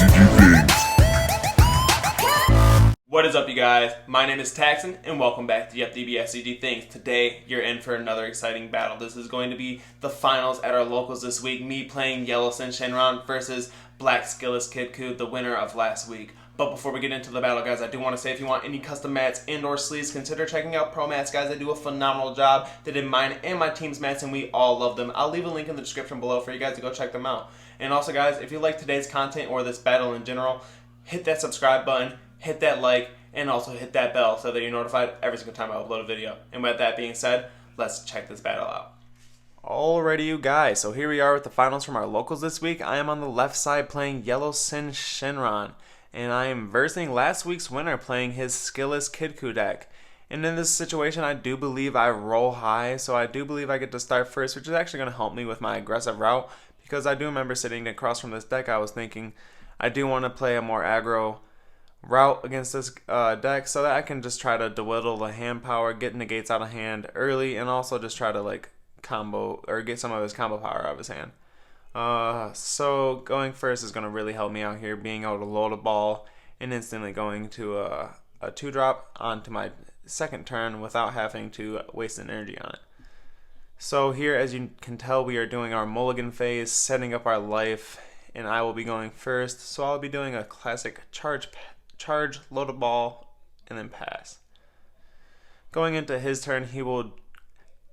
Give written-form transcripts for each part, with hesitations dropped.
DBSCG things. What is up, you guys? My name is Taxn, and welcome back to Yuhp DBSCG Things. Today, you're in for another exciting battle. This is going to be the finals at our locals this week. Me playing Yellow Shenron versus Black Skillless Kidku, the winner of last week. But before we get into the battle, guys, I do want to say if you want any custom mats and/or sleeves, consider checking out Pro Mats, guys. They do a phenomenal job. They did mine and my team's mats, and we all love them. I'll leave a link in the description below for you guys to go check them out. And also, guys, if you like today's content or this battle in general, hit that subscribe button, hit that like, and also hit that bell so that you're notified every single time I upload a video. And with that being said, let's check this battle out. Alrighty, you guys, so here we are with the finals from our locals this week. I am on the left side playing Yellow Shenron, and I am versing last week's winner playing his skillless Kidku deck. And in this situation, I do believe I roll high, so I do believe I get to start first, which is actually going to help me with my aggressive route, because I do remember sitting across from this deck, I was thinking I do want to play a more aggro route against this deck so that I can just try to dwindle the hand power, get negates out of hand early, and also just try to like combo or get some of his combo power out of his hand. So going first is going to really help me out here, being able to load a ball and instantly going to a 2-drop onto my second turn without having to waste an energy on it. So here, as you can tell, we are doing our mulligan phase, setting up our life, and I will be going first. So I'll be doing a classic charge, load a ball, and then pass. Going into his turn, he will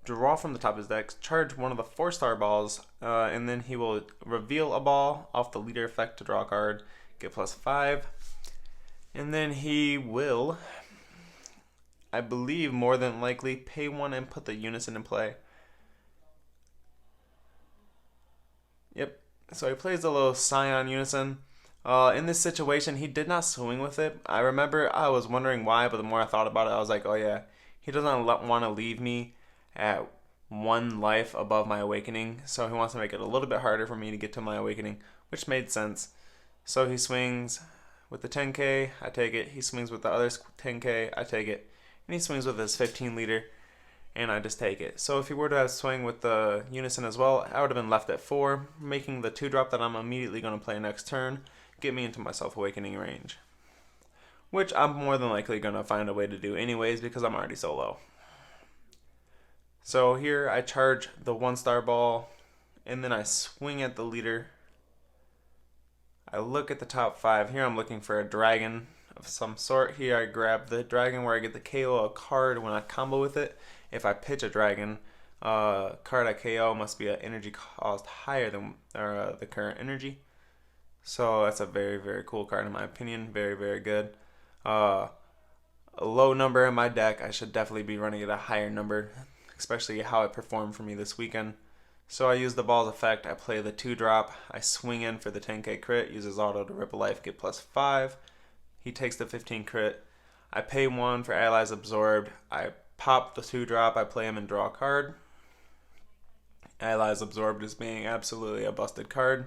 draw from the top of his deck, charge one of the 4-star balls, and then he will reveal a ball off the leader effect to draw a card, get +5, and then he will, I believe more than likely, pay 1 and put the unison in play. Yep, so he plays a little saiyan unison. In this situation, he did not swing with it. I remember I was wondering why, but the more I thought about it, I was like, oh yeah, he doesn't want to leave me at 1 life above my awakening, so he wants to make it a little bit harder for me to get to my awakening, which made sense. So he swings with the 10k, I take it. He swings with the other 10k, I take it. And he swings with his 15 liter, and I just take it. So if he were to have swing with the unison as well, I would have been left at 4, making the 2-drop that I'm immediately going to play next turn get me into my self-awakening range, which I'm more than likely going to find a way to do anyways because I'm already so low. So here I charge the 1-star ball, and then I swing at the leader. I look at the top 5. Here I'm looking for a dragon of some sort. Here I grab the dragon where I get the KO a card when I combo with it. If I pitch a dragon, card I KO must be an energy cost higher than the current energy. So that's a very, very cool card in my opinion. Very, very good. A low number in my deck. I should definitely be running at a higher number, especially how it performed for me this weekend. So I use the ball's effect. I play the 2-drop. I swing in for the 10k crit. Uses auto to rip a life, get +5. He takes the 15 crit. I pay 1 for allies absorbed. I pop the 2-drop. I play him and draw a card. Allies absorbed is being absolutely a busted card.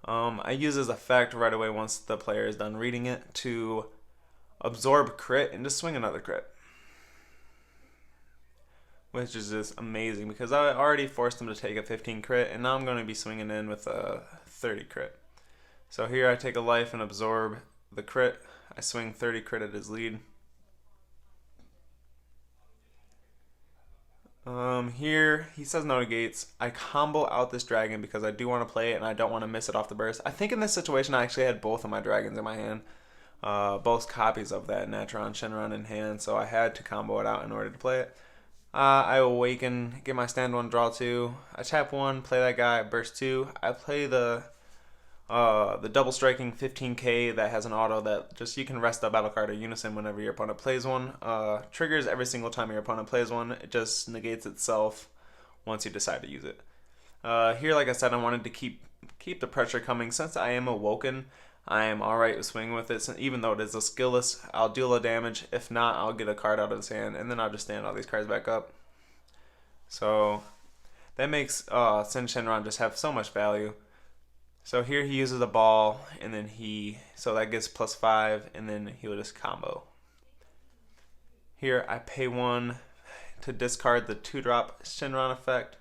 I use his effect right away once the player is done reading it to absorb crit and just swing another crit, which is just amazing because I already forced him to take a 15 crit, and now I'm going to be swinging in with a 30 crit. So here I take a life and absorb the crit. I swing 30 crit at his lead. Here he says no negates. I combo out this dragon because I do want to play it and I don't want to miss it off the burst. I think in this situation I actually had both of my dragons in my hand, both copies of that Natron Shenron in hand, so I had to combo it out in order to play it. I awaken, get my stand 1, draw 2. I tap 1, play that guy, burst 2. I play the double striking 15k that has an auto that just you can rest a battle card or unison whenever your opponent plays one. Triggers every single time your opponent plays one. It just negates itself once you decide to use it. Here, like I said, I wanted to keep the pressure coming. Since I am awoken, I am alright with swinging with it. So even though it is a skillless, I'll deal a damage. If not, I'll get a card out of his hand, and then I'll just stand all these cards back up. So that makes Shenron just have so much value. So here he uses a ball, and then so that gets +5, and then he will just combo. Here I pay 1 to discard the 2-drop Shenron effect.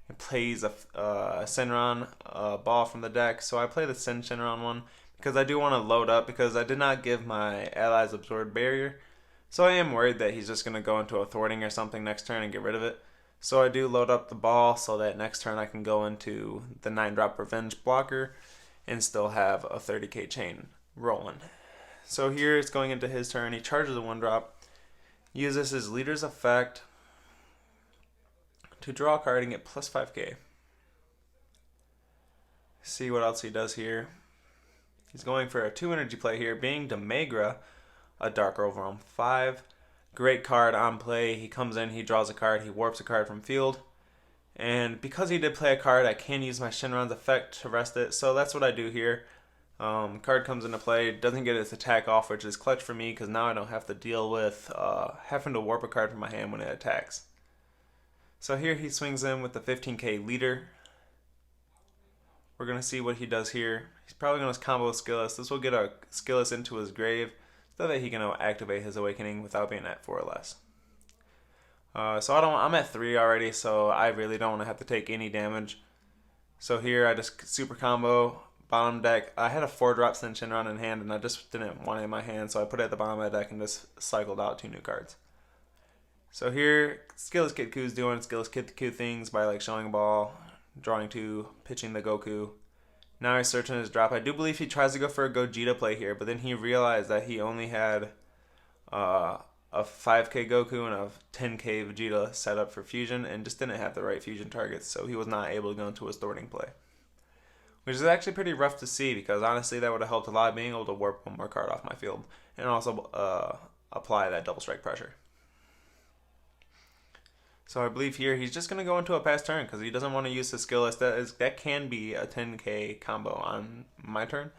It plays a Shenron ball from the deck, so I play the Shenron one because I do want to load up because I did not give my allies absorb barrier. So I am worried that he's just going to go into a thwarting or something next turn and get rid of it. So I do load up the ball so that next turn I can go into the 9-drop revenge blocker and still have a 30k chain rolling. So here it's going into his turn. He charges a 1-drop, uses his leader's effect to draw a card and get plus 5k. See what else he does here. He's going for a 2 energy play here, being Demagra, a Dark Overwhelm 5. Great card on play. He comes in, he draws a card, he warps a card from field. And because he did play a card, I can use my Shenron's effect to rest it. So that's what I do here. Card comes into play, doesn't get its attack off, which is clutch for me because now I don't have to deal with having to warp a card from my hand when it attacks. So here he swings in with the 15k leader. We're going to see what he does here. He's probably going to combo with Skillless. This will get a Skillless into his grave so that he can activate his Awakening without being at 4 or less. I'm at 3 already, so I really don't want to have to take any damage. So here I just super combo, bottom deck. I had a 4-drop Shenron in hand and I just didn't want it in my hand, so I put it at the bottom of the deck and just cycled out 2 new cards. So here, Skillless Kidku is doing Skillless Kidku things by like showing a ball, drawing 2, pitching the Goku. Now he's searching his drop. I do believe he tries to go for a Gogeta play here, but then he realized that he only had a 5k Goku and a 10k Vegeta set up for fusion and just didn't have the right fusion targets, so he was not able to go into his thwarting play. Which is actually pretty rough to see because honestly that would have helped a lot, being able to warp 1 more card off my field and also apply that double strike pressure. So I believe here he's just going to go into a pass turn because he doesn't want to use his Skillless. That can be a 10k combo on my turn.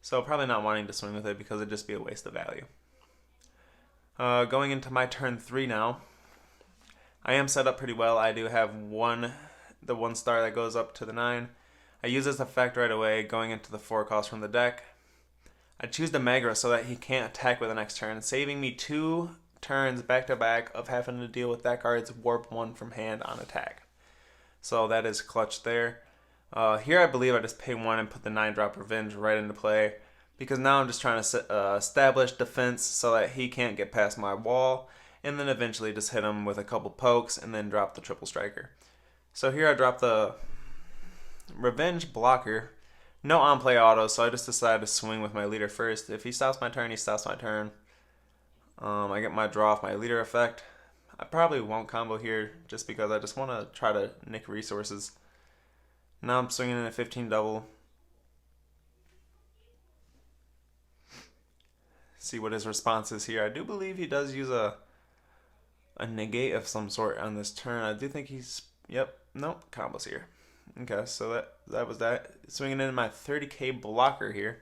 So probably not wanting to swing with it because it'd just be a waste of value. Going into my turn 3 now. I am set up pretty well. I do have the 1 star that goes up to the 9. I use this effect right away going into the 4 cost from the deck. I choose Demagra so that he can't attack with the next turn, saving me 2 turns back to back of having to deal with that card's warp 1 from hand on attack. So that is clutch there. Here I believe I just pay 1 and put the 9-drop revenge right into play because now I'm just trying to establish defense so that he can't get past my wall, and then eventually just hit him with a couple pokes and then drop the triple striker. So here I drop the revenge blocker. No on play auto, so I just decided to swing with my leader first. If he stops my turn, he stops my turn. I get my draw off my leader effect. I probably won't combo here just because I just want to try to nick resources. Now I'm swinging in a 15 double. See what his response is here. I do believe he does use a negate of some sort on this turn. I do think he's, nope, combos here. Okay, so that was that. Swinging in my 30k blocker here.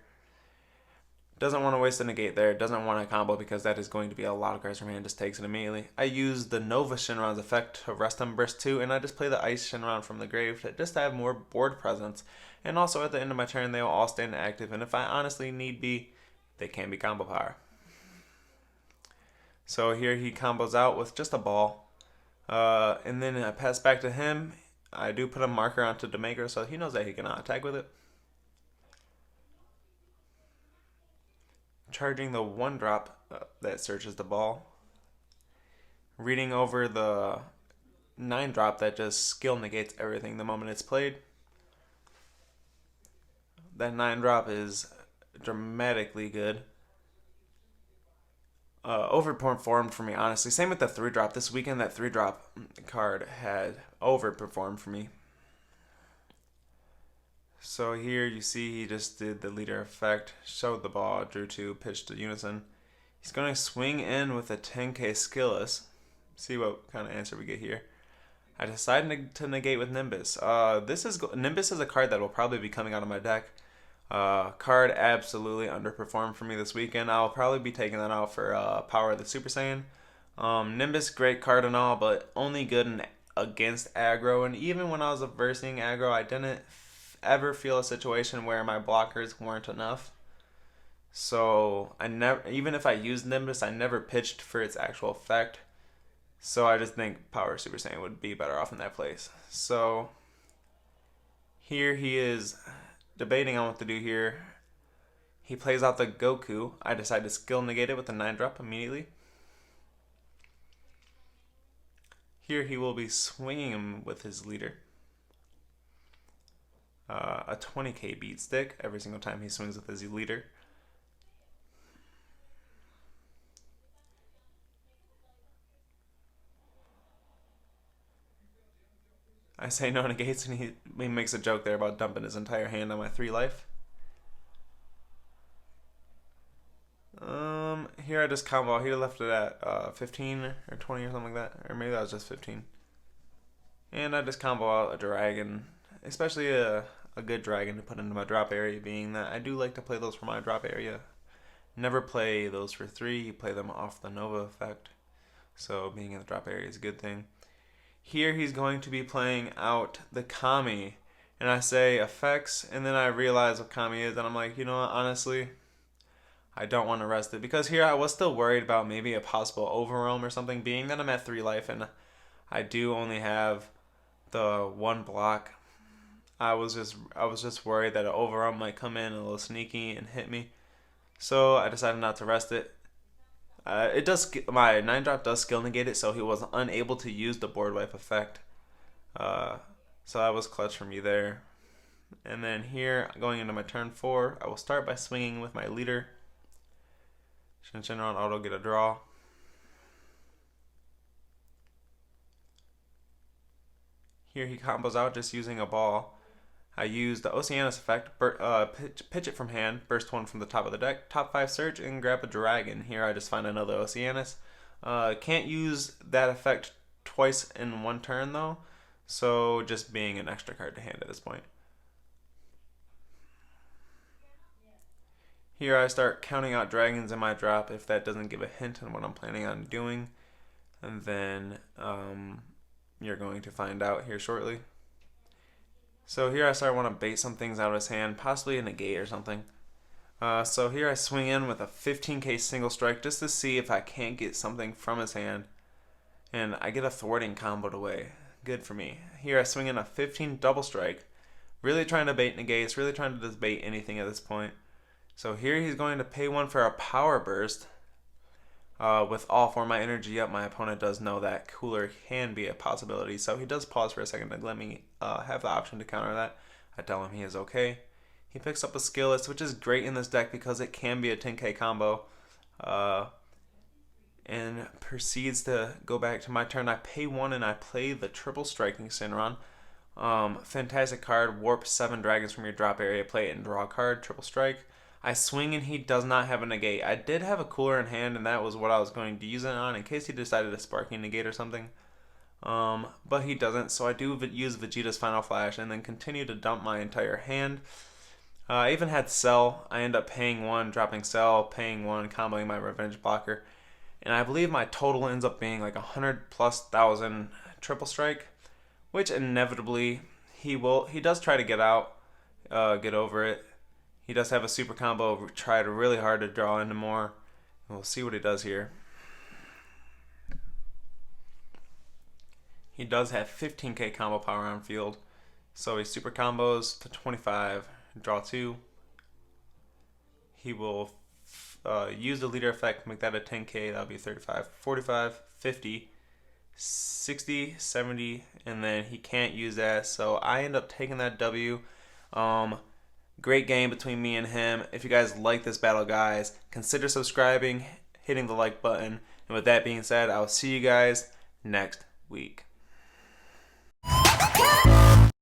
Doesn't want to waste a negate there. Doesn't want a combo because that is going to be a lot of cards from hand. Just takes it immediately. I use the Nova Shenron's effect to rest on burst 2, and I just play the Ice Shenron from the grave to just have more board presence. And also at the end of my turn, they will all stand active, and if I honestly need be, they can be combo power. So here he combos out with just a ball. And then I pass back to him. I do put a marker onto Demagra so he knows that he cannot attack with it. Charging the 1-drop that searches the ball. Reading over the 9-drop that just skill negates everything the moment it's played. That 9-drop is dramatically good. Overperformed for me, honestly. Same with the 3-drop. This weekend, that 3-drop card had overperformed for me. So here you see he just did the leader effect, showed the ball, drew 2, pitched to unison. He's going to swing in with a 10k Skillless. See what kind of answer we get here. I decided to negate with Nimbus. Nimbus is a card that will probably be coming out of my deck. Card absolutely underperformed for me this weekend. I'll probably be taking that out for Power of the Super Saiyan. Nimbus, great card and all, but only good against aggro. And even when I was versing aggro, I didn't ever feel a situation where my blockers weren't enough. So even if I used Nimbus, I never pitched for its actual effect. So I just think Power Super Saiyan would be better off in that place. So here he is debating on what to do here. He plays out the Goku. I decide to skill negate it with a 9-drop immediately. Here he will be swinging him with his leader. A 20k beat stick every single time he swings with his leader. I say no negates, and he makes a joke there about dumping his entire hand on my 3 life. Here I just combo. He left it at 15 or 20 or something like that, or maybe that was just 15. And I just combo out a dragon, especially a good dragon to put into my drop area, being that I do like to play those for my drop area. Never play those for 3. You play them off the Nova effect. So being in the drop area is a good thing. Here he's going to be playing out the Kami, and I say effects, and then I realize what Kami is, and I'm like, you know what, honestly, I don't want to rest it, because here I was still worried about maybe a possible overwhelm or something, being that I'm at 3 life and I do only have the 1 block. I was just worried that an overwhelm might come in a little sneaky and hit me, so I decided not to rest it. It does, my 9-drop does skill negate it, so he was unable to use the board wipe effect. So that was clutch for me there. And then here, going into my turn 4, I will start by swinging with my leader. Shenron auto get a draw. Here he combos out just using a ball. I use the Oceanus effect, pitch it from hand, burst 1 from the top of the deck, top 5 search, and grab a dragon. Here I just find another Oceanus. Can't use that effect twice in 1 turn though, so just being an extra card to hand at this point. Here I start counting out dragons in my drop if that doesn't give a hint on what I'm planning on doing. And then you're going to find out here shortly. So here I start want to bait some things out of his hand, possibly a negate or something. So here I swing in with a 15k single strike just to see if I can't get something from his hand. And I get a thwarting comboed away. Good for me. Here I swing in a 15 double strike. Really trying to bait negates, really trying to just bait anything at this point. So here he's going to pay 1 for a power burst. With all 4 my energy up, my opponent does know that cooler can be a possibility. So he does pause for a second to let me have the option to counter that. I tell him he is okay. He picks up a Skillets, which is great in this deck because it can be a 10k combo. And proceeds to go back to my turn. I pay 1 and I play the triple striking Shenron. Fantastic card. Warp 7 dragons from your drop area. Play it and draw a card. Triple strike. I swing and he does not have a negate. I did have a cooler in hand and that was what I was going to use it on in case he decided to sparking negate or something. But he doesn't, so I do use Vegeta's Final Flash and then continue to dump my entire hand. I even had Cell. I end up paying 1, dropping Cell, paying 1, comboing my Revenge Blocker. And I believe my total ends up being like 100,000+ triple strike, which inevitably he does try to get out, get over it. He does have a super combo, tried really hard to draw into more. We'll see what he does here. He does have 15k combo power on field. So he super combos to 25, draw 2. He will use the leader effect, make that a 10k, that'll be 35, 45, 50, 60, 70, and then he can't use that. So I end up taking that W. Great game between me and him. If you guys like this battle, guys, consider subscribing, hitting the like button. And with that being said, I'll see you guys next week.